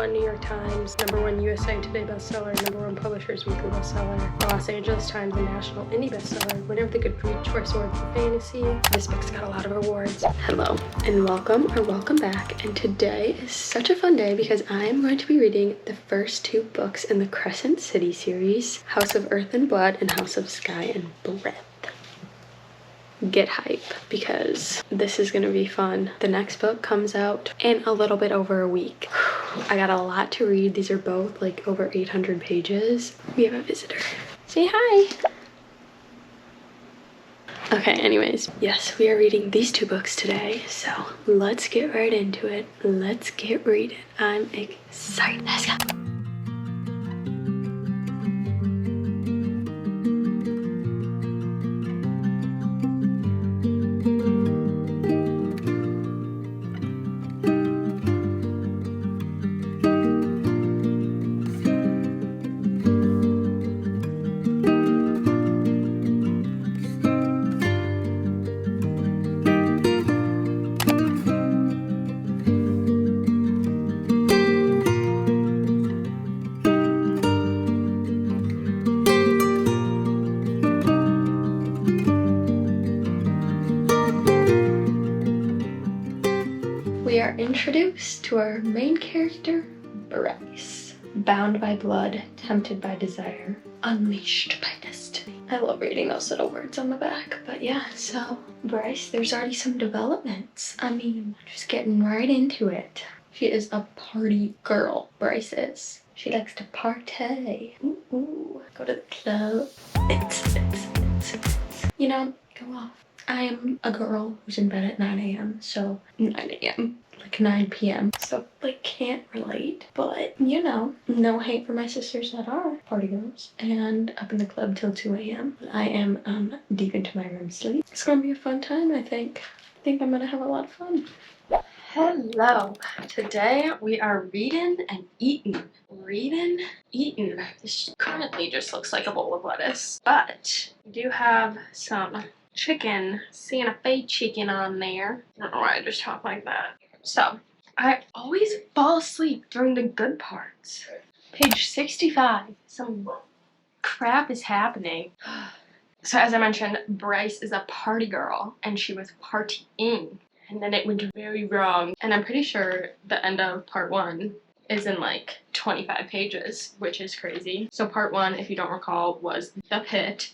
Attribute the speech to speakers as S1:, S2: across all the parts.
S1: #1 New York Times, #1 USA Today bestseller, #1 Publishers Weekly bestseller, Los Angeles Times and National Indie bestseller, winner of the Goodreads Choice Award for Fantasy. This book's got a lot of awards. Hello and welcome back, and today is such a fun day because I am going to be reading the first 2 books in the Crescent City series, House of Earth and Blood and House of Sky and Breath. Get hype because this is gonna be fun. The next book comes out in a little bit over a week. I got a lot to read. These are both like over 800 pages. We have a visitor. Say hi. Okay, anyways, yes, we are reading these 2 books today, so let's get right into it. Let's get reading. I'm excited. Let's go. We are introduced to our main character, Bryce. Bound by blood, tempted by desire, unleashed by destiny. I love reading those little words on the back, but yeah, so Bryce, there's already some developments. I mean, just getting right into it. She is a party girl, Bryce is. She likes to party. Ooh, go to the club. It's. You know, go off. I am a girl who's in bed at 9 a.m. So 9 a.m. like 9 p.m. So like can't relate, but you know, no hate for my sisters that are party girls and up in the club till 2 a.m. I am deep into my REM sleep. It's gonna be a fun time. I think I'm gonna have a lot of fun. Hello. Today we are reading and eating. This currently just looks like a bowl of lettuce, but we do have some chicken, Santa Fe chicken on there. I don't know why I just talk like that. So, I always fall asleep during the good parts. Page 65, some crap is happening. So as I mentioned, Bryce is a party girl, and she was partying, and then it went very wrong. And I'm pretty sure the end of part 1 is in like 25 pages, which is crazy. So part 1, if you don't recall, was the pit.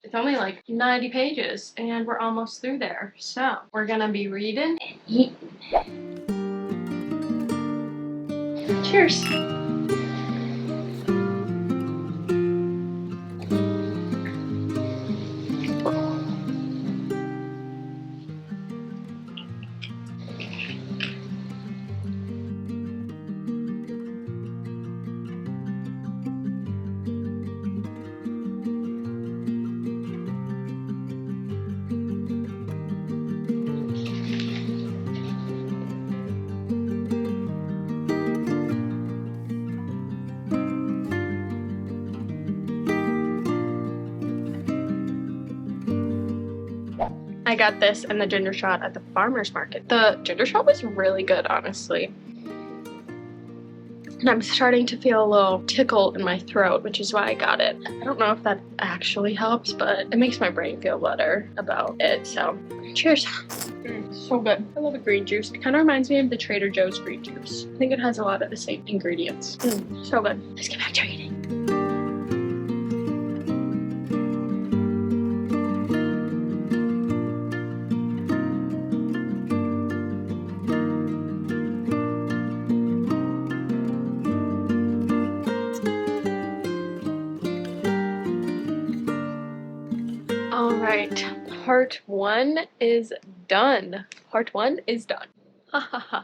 S1: It's only like 90 pages and we're almost through there. So we're gonna be reading and eating. Cheers. I got this and the ginger shot at the farmer's market. The ginger shot was really good, honestly. And I'm starting to feel a little tickle in my throat, which is why I got it. I don't know if that actually helps, but it makes my brain feel better about it, so cheers. So good. I love the green juice. It kind of reminds me of the Trader Joe's green juice. I think it has a lot of the same ingredients. So good. Let's get back to reading. Alright, part 1 is done. Part 1 is done. Ha ha ha.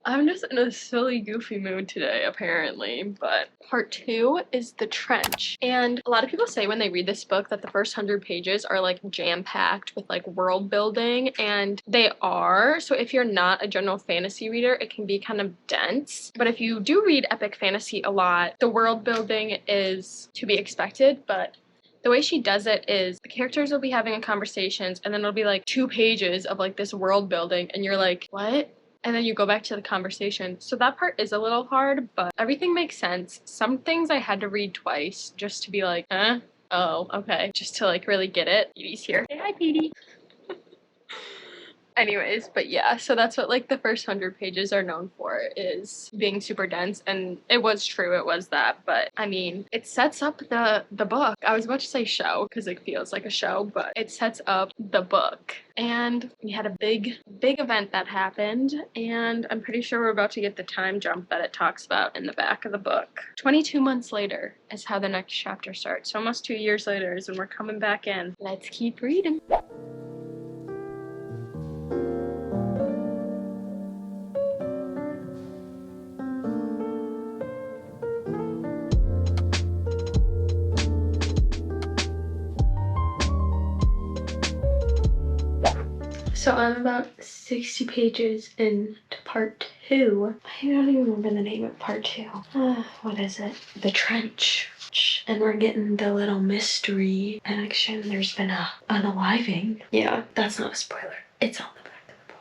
S1: I'm just in a silly, goofy mood today, apparently, but part 2 is The Trench. And a lot of people say when they read this book that the first 100 pages are like jam-packed with like world building, and they are. So if you're not a general fantasy reader, it can be kind of dense. But if you do read epic fantasy a lot, the world building is to be expected, but
S2: the way she does it is the characters will be having a conversations and then it'll be like 2 pages of like this world building and you're like, what? And then you go back to the conversation. So that part is a little hard, but everything makes sense. Some things I had to read twice just to be like, oh, okay. Just to like really get it. Petey's here. Say hi, Petey. Anyways, but yeah, so that's what like the first 100 pages are known for, is being super dense, and it was true, it was that, but I mean, it sets up the book. I was about to say show because it feels like a show, but it sets up the book. And we had a big event that happened, and I'm pretty sure we're about to get the time jump that it talks about in the back of the book. 22 months later is how the next chapter starts. So almost 2 years later is when we're coming back in. Let's keep reading.
S1: So I'm about 60 pages into part 2. I don't even remember the name of part 2. What is it? The Trench. And we're getting the little mystery action. There's been a unaliving. Yeah, that's not a spoiler. It's on the back of the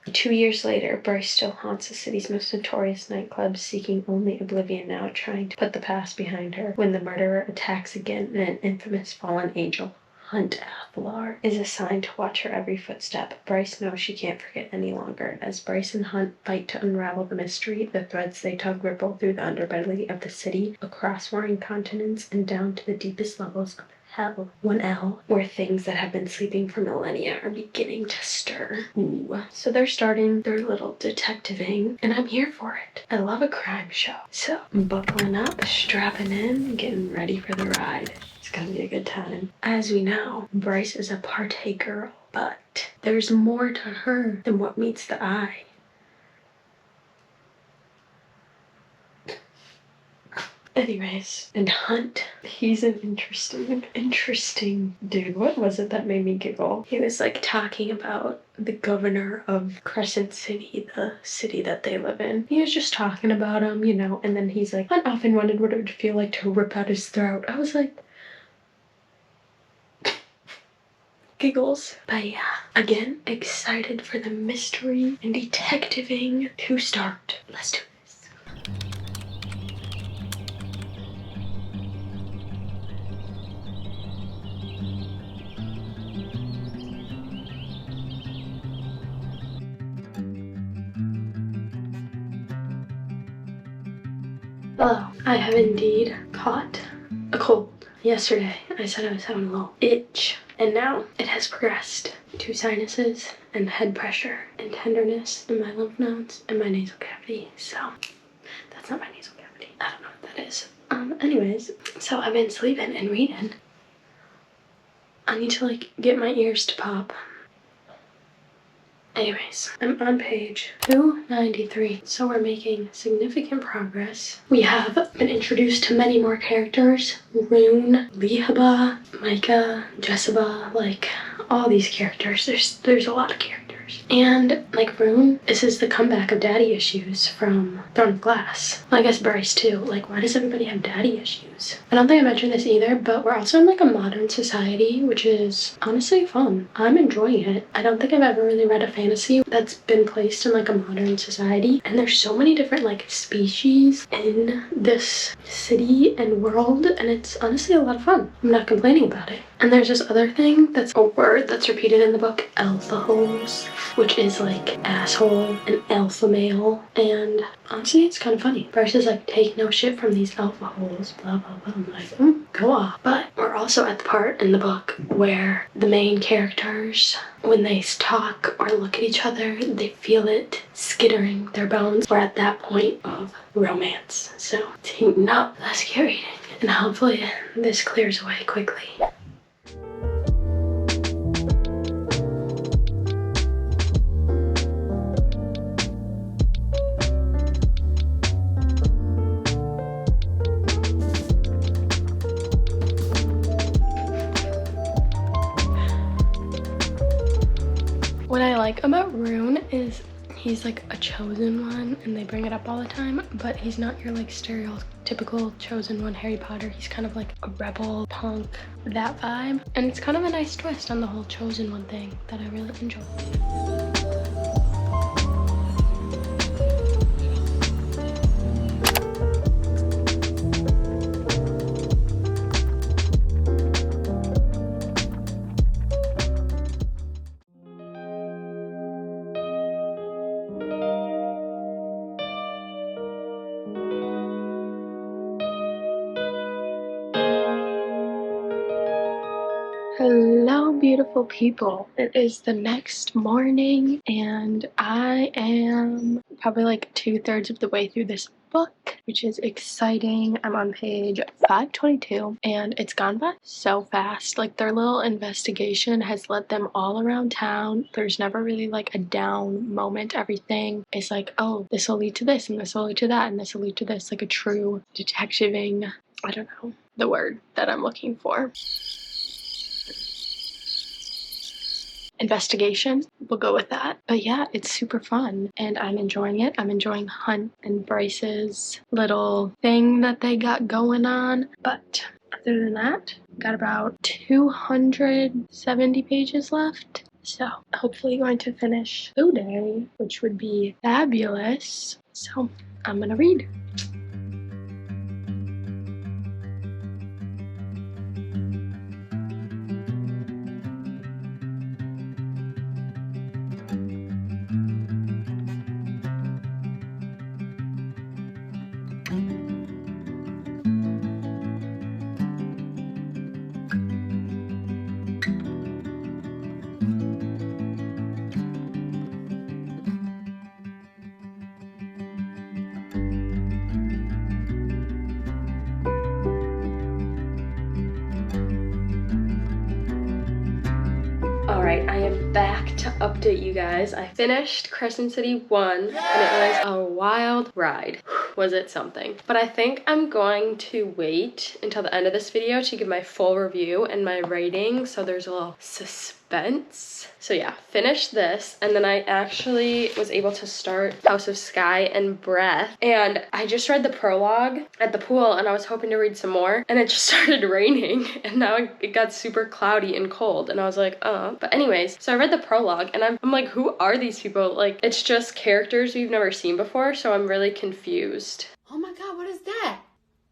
S1: book. 2 years later, Bryce still haunts the city's most notorious nightclubs, seeking only oblivion now, trying to put the past behind her when the murderer attacks again and an infamous fallen angel, Hunt Athalar, is assigned to watch her every footstep. Bryce knows she can't forget any longer. As Bryce and Hunt fight to unravel the mystery, the threads they tug ripple through the underbelly of the city, across warring continents, and down to the deepest levels of hell. 1L, where things that have been sleeping for millennia are beginning to stir. Ooh. So they're starting their little detectiving, and I'm here for it. I love a crime show. So I'm buckling up, strapping in, getting ready for the ride. It's gonna be a good time. As we know, Bryce is a partay girl, but there's more to her than what meets the eye. Anyways, and Hunt, he's an interesting dude. What was it that made me giggle? He was like talking about the governor of Crescent City, the city that they live in. He was just talking about him, you know, and then he's like, Hunt often wondered what it would feel like to rip out his throat. I was like, giggles. But yeah, again, excited for the mystery and detectiving to start. Let's do this. Hello, I have indeed caught a cold. Yesterday, I said I was having a little itch, and now it has progressed to sinuses and head pressure and tenderness in my lymph nodes and my nasal cavity. So, that's not my nasal cavity. I don't know what that is. Anyways, so I've been sleeping and reading. I need to, like, get my ears to pop. Anyways, I'm on page 293, so we're making significant progress. We have been introduced to many more characters. Rune, Lihaba, Micah, Jessiba, like, all these characters. There's a lot of characters. And, like, Rune, this is the comeback of daddy issues from Throne of Glass. Well, I guess Bryce, too. Like, why does everybody have daddy issues? I don't think I mentioned this either, but we're also in, like, a modern society, which is honestly fun. I'm enjoying it. I don't think I've ever really read a fantasy that's been placed in, like, a modern society. And there's so many different, like, species in this city and world, and it's honestly a lot of fun. I'm not complaining about it. And there's this other thing that's a word that's repeated in the book, alpha holes, which is like asshole and alpha male. And honestly, it's kind of funny. Bryce is like, take no shit from these alpha holes, blah, blah, blah. I'm like, go off. But we're also at the part in the book where the main characters, when they talk or look at each other, they feel it skittering their bones. We're at that point of romance. So it's heating up. Let's get reading. And hopefully this clears away quickly. What I like about Rune is he's like a chosen one and they bring it up all the time, but he's not your like stereotypical chosen one Harry Potter. He's kind of like a rebel punk, that vibe, and it's kind of a nice twist on the whole chosen one thing that I really enjoy. Hello, beautiful people. It is the next morning and I am probably like 2/3 of the way through this book, which is exciting. I'm on page 522 and it's gone by so fast. Like their little investigation has led them all around town. There's never really like a down moment. Everything is like, oh, this will lead to this and this will lead to that and this will lead to this. Like a true detectiving, I don't know the word that I'm looking for. Investigation, we'll go with that. But yeah, it's super fun and I'm enjoying it. I'm enjoying Hunt and Bryce's little thing that they got going on. But other than that, got about 270 pages left. So hopefully going to finish today, which would be fabulous. So I'm gonna read. Alright, I am back to update you guys. I finished Crescent City 1 and it was a wild ride. Was it something? But I think I'm going to wait until the end of this video to give my full review and my rating, so there's a little suspense. So yeah, finished this and then I actually was able to start House of Sky and Breath, and I just read the prologue at the pool and I was hoping to read some more and it just started raining and now it got super cloudy and cold and I was like, but anyways, so I read the prologue and I'm like, who are these people? Like, it's just characters we've never seen before, so I'm really confused.
S3: Oh my god, what is that?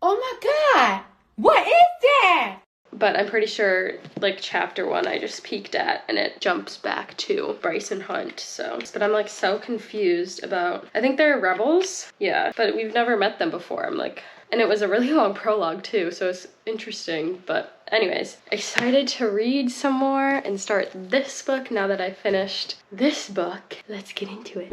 S3: Oh my god, what is that?
S1: But I'm pretty sure like chapter 1 I just peeked at and it jumps back to Bryce and Hunt, so. But I'm like so confused about, I think they're rebels? Yeah, but we've never met them before. I'm like, and it was a really long prologue too, so it's interesting. But anyways, excited to read some more and start this book now that I finished this book. Let's get into it.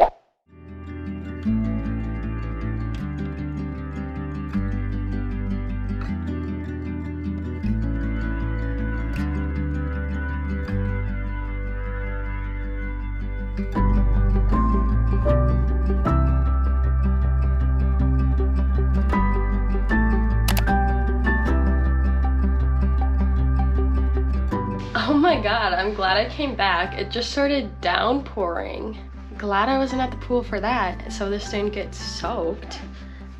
S1: Oh my god, I'm glad I came back. It just started downpouring. Glad I wasn't at the pool for that, so this didn't get soaked.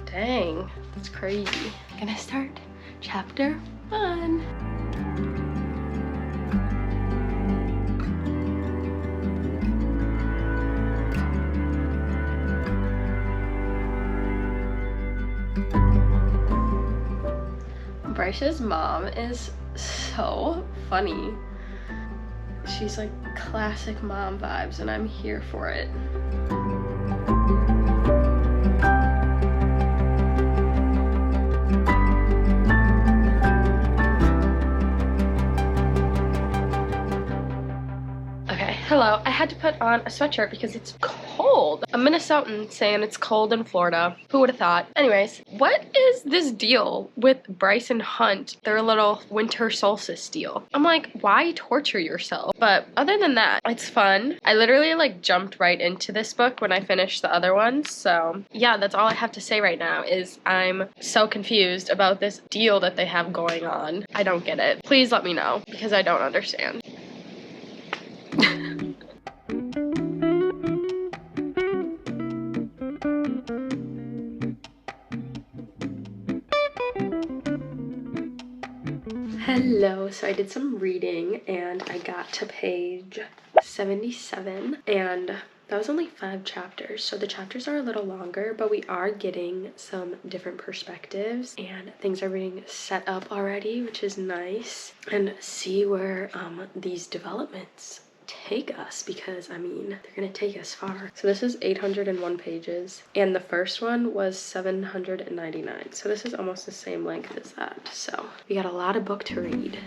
S1: Dang, that's crazy. Gonna start chapter 1. Bryce's mom is so funny. She's like classic mom vibes and I'm here for it. Okay, hello. I had to put on a sweatshirt because it's cold. A Minnesotan saying it's cold in Florida. Who would have thought? Anyways, what is this deal with Bryce and Hunt? Their little winter solstice deal. I'm like, why torture yourself? But other than that, it's fun. I literally like jumped right into this book when I finished the other ones. So yeah, that's all I have to say right now is I'm so confused about this deal that they have going on. I don't get it. Please let me know because I don't understand. Hello, so I did some reading and I got to page 77 and that was only 5 chapters, so the chapters are a little longer, but we are getting some different perspectives and things are being set up already, which is nice, and see where these developments take us, because I mean they're gonna take us far. So this is 801 pages and the first one was 799, so this is almost the same length as that, so we got a lot of book to read.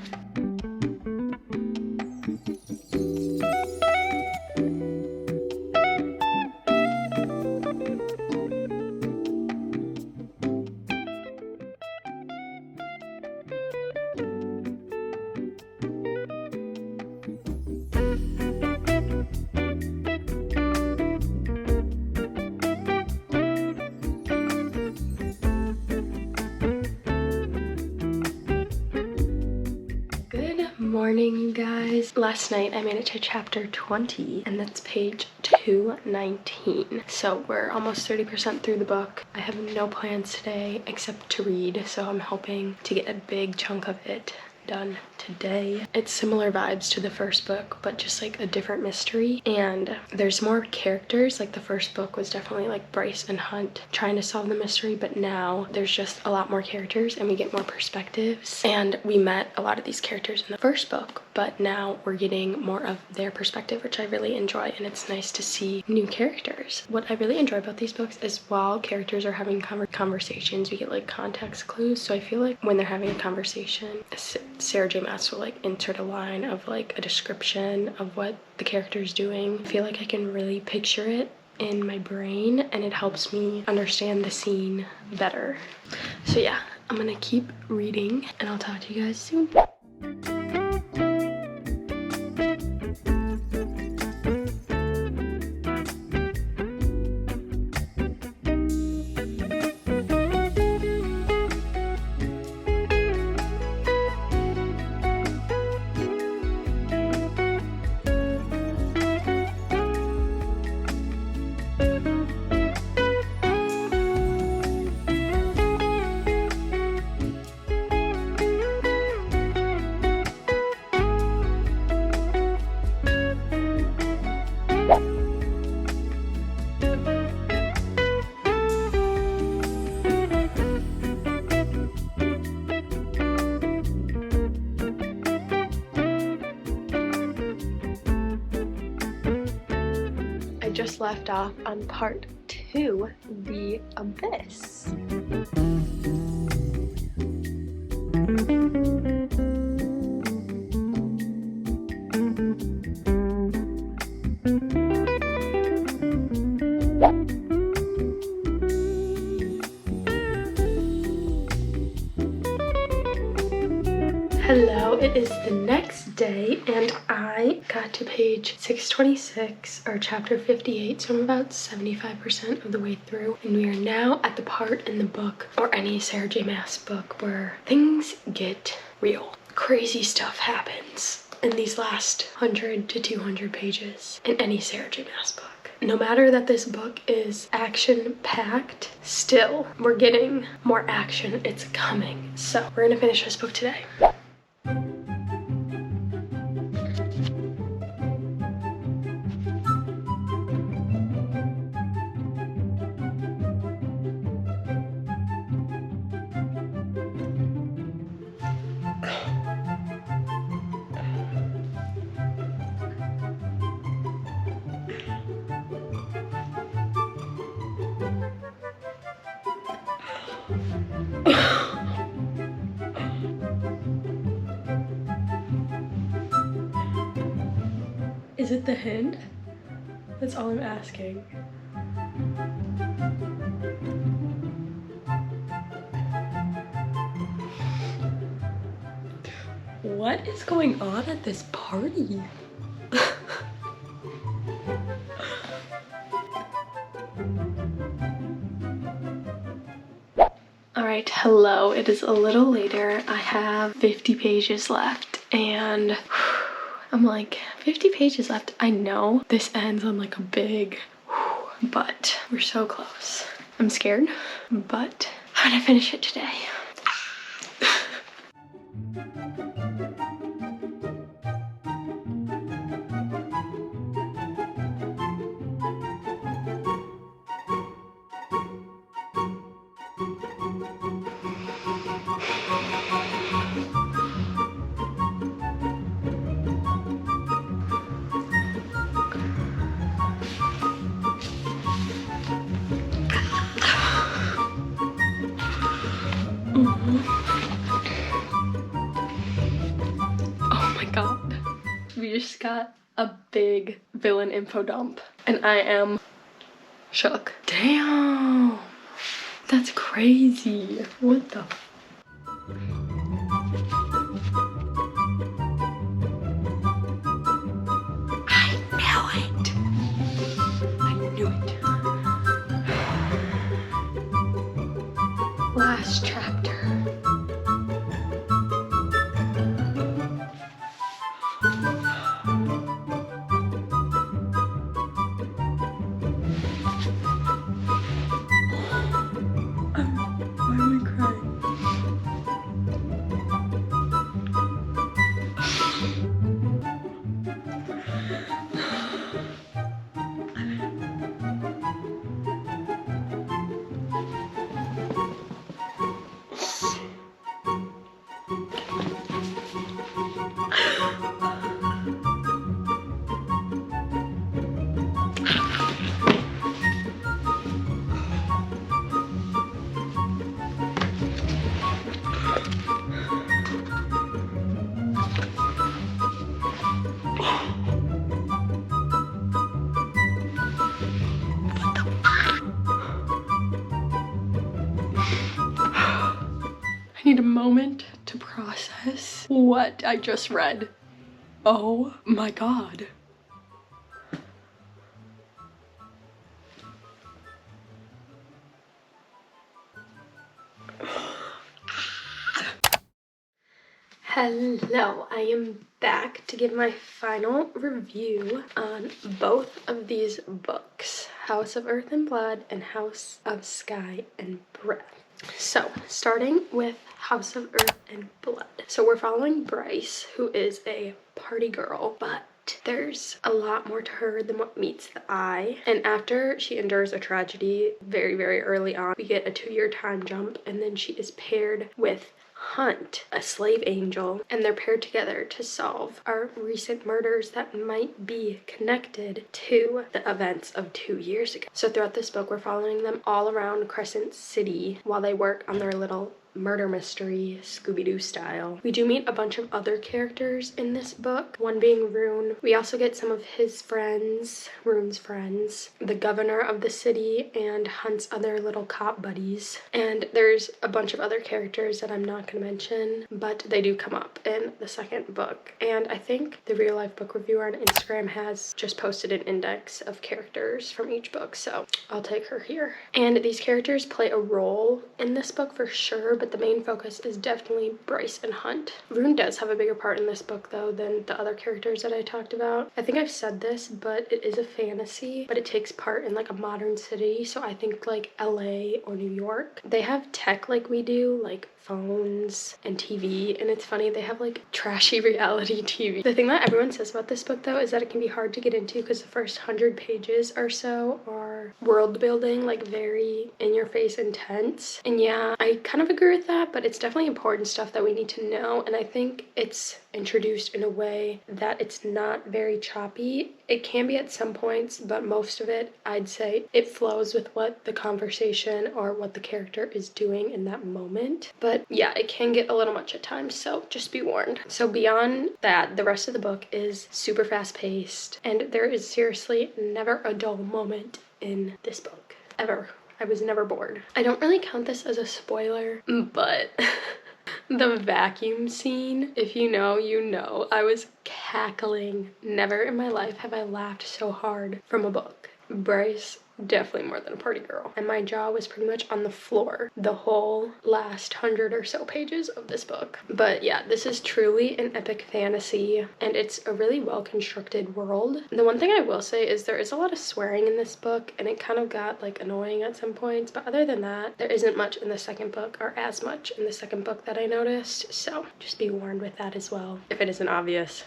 S1: Morning, you guys. Last night I made it to chapter 20 and that's page 219, so we're almost 30% through the book. I have no plans today except to read, so I'm hoping to get a big chunk of it done today. It's similar vibes to the first book, but just like a different mystery, and there's more characters. Like the first book was definitely like Bryce and Hunt trying to solve the mystery, but now there's just a lot more characters and we get more perspectives, and we met a lot of these characters in the first book, but now we're getting more of their perspective, which I really enjoy, and it's nice to see new characters. What I really enjoy about these books is while characters are having conversations, we get like context clues, so I feel like when they're having a conversation, Sarah J. Maas will like insert a line of like a description of what the character is doing. I feel like I can really picture it in my brain and it helps me understand the scene better. So yeah, I'm gonna keep reading and I'll talk to you guys soon. Just left off on part 2, the abyss. Hello, it is the next day and I got to page 626 or chapter 58, so I'm about 75% of the way through, and we are now at the part in the book, or any Sarah J. Maas book, where things get real. Crazy stuff happens in these last 100 to 200 pages in any Sarah J. Maas book. No matter that this book is action-packed, still we're getting more action. It's coming. So we're gonna finish this book today. Is it the hint? That's all I'm asking. What is going on at this party? Alright, hello. It is a little later. I have 50 pages left and I'm like, 50 pages left. I know this ends on like a big, but we're so close. I'm scared, but I'm gonna finish it today.
S2: got a big villain info dump, and I am shook. Damn, that's crazy. What the last chapter. Why am I crying? I need a moment to process what I just read. Oh my god. Hello, I am back to give my final review on both of these books, House of Earth and Blood and House of Sky and Breath. So, starting with House of Earth and Blood. So we're following Bryce, who is a party girl, but there's a lot more to her than what meets the eye. And after she endures a tragedy very, very early on, we get a 2-year time jump, and then she is paired with Hunt, a slave angel, and they're paired together to solve our recent murders that might be connected to the events of 2 years ago. So throughout this book, we're following them all around Crescent City while they work on their little murder mystery, Scooby-Doo style. We do meet a bunch of other characters in this book, one being Rune. We also get some of his friends, Rune's friends, the governor of the city, and Hunt's other little cop buddies. And there's a bunch of other characters that I'm not going to mention, but they do come up in the second book. And I think the Real Life Book Reviewer on Instagram has just posted an index of characters from each book, so I'll take her here. And these characters play a role in this book for sure, but the main focus is definitely Bryce and Hunt. Rune does have a bigger part in this book though than the other characters that I talked about. I think I've said this, but it is a fantasy, but it takes part in like a modern city, so I think like LA or New York. They have tech like we do, like phones and TV, and it's funny, they have like trashy reality TV. The thing that everyone says about this book though is that it can be hard to get into because the first 100 pages or so are world building, like very in your face intense. And yeah, I kind of agree with that, but it's definitely important stuff that we need to know, and I think it's introduced in a way that it's not very choppy. It can be at some points, but most of it, I'd say, it flows with what the conversation or what the character is doing in that moment. But yeah, it can get a little much at times, so just be warned. So beyond that, the rest of the book is super fast paced, and there is seriously never a dull moment in this book, ever. I was never bored. I don't really count this as a spoiler, but the vacuum scene, if you know, you know. I was cackling. Never in my life have I laughed so hard from a book. Bryce, definitely more than a party girl. And my jaw was pretty much on the floor the whole last 100 or so pages of this book. But yeah, this is truly an epic fantasy, and it's a really well constructed world. The one thing I will say is there is a lot of swearing in this book, and it kind of got like annoying at some points, but other than that, there isn't much in the second book, or as much in the second book that I noticed, so just be warned with that as well, if it isn't obvious.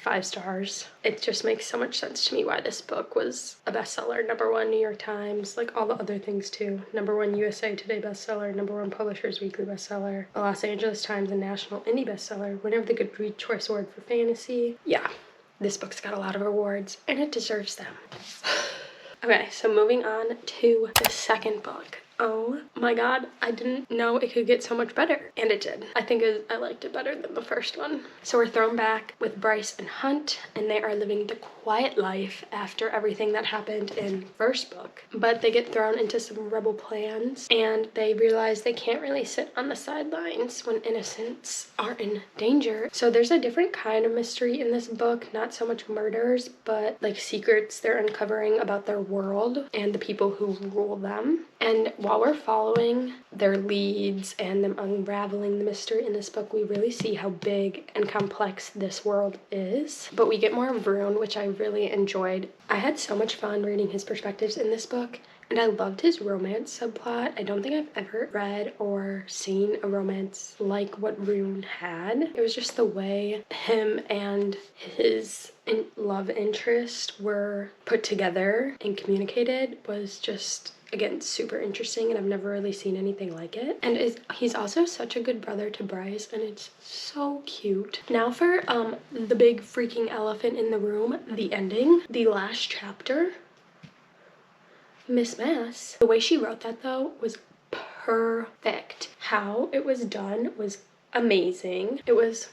S2: 5 stars. It just makes so much sense to me why this book was a bestseller. #1 New York Times, like all the other things too. #1 USA Today bestseller, #1 Publishers Weekly bestseller, a Los Angeles Times and National Indie bestseller, winner of the Goodreads Choice Award for Fantasy. Yeah, this book's got a lot of awards, and it deserves them. Okay, so moving on to the second book, Oh my god, I didn't know it could get so much better. And it did. I think I liked it better than the first one. So we're thrown back with Bryce and Hunt, and they are living the quiet life after everything that happened in first book. But they get thrown into some rebel plans, and they realize they can't really sit on the sidelines when innocents are in danger. So there's a different kind of mystery in this book, not so much murders, but like secrets they're uncovering about their world and the people who rule them. And while we're following their leads and them unraveling the mystery in this book, we really see how big and complex this world is. But we get more of Vroon, which I really enjoyed. I had so much fun reading his perspectives in this book, and I loved his romance subplot. I don't think I've ever read or seen a romance like what Vroon had. It was just the way him and his love interest were put together and communicated was just, again, super interesting, and I've never really seen anything like it. And he's also such a good brother to Bryce, and it's so cute. Now for the big freaking elephant in the room, the ending, the last chapter. Miss Maas, the way she wrote that though was perfect. How it was done was amazing. It was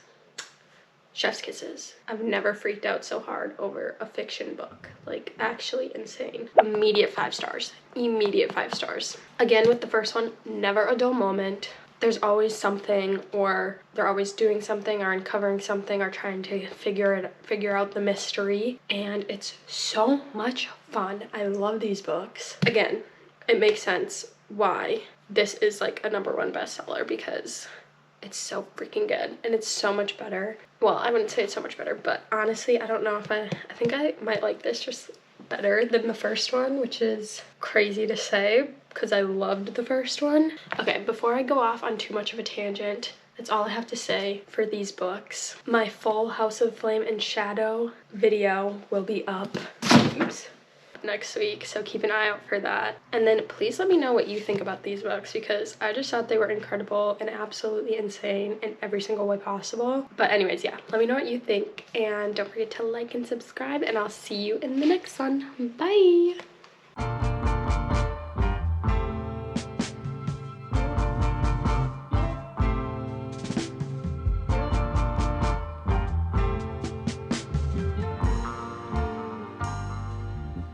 S2: chef's kisses. I've never freaked out so hard over a fiction book. Like, actually insane. Immediate 5 stars. Immediate 5 stars. Again, with the first one, never a dull moment. There's always something, or they're always doing something or uncovering something or trying to figure out the mystery, and it's so much fun. I love these books. Again, it makes sense why this is like a #1 bestseller, because it's so freaking good, and it's so much better. Well, I wouldn't say it's so much better, but honestly, I don't know if I think I might like this just better than the first one, which is crazy to say because I loved the first one. Okay, before I go off on too much of a tangent, that's all I have to say for these books. My full House of Flame and Shadow video will be up next week, so keep an eye out for that. And then please let me know what you think about these books, because I just thought they were incredible and absolutely insane in every single way possible. But anyways, yeah, let me know what you think, and don't forget to like and subscribe, and I'll see you in the next one. Bye.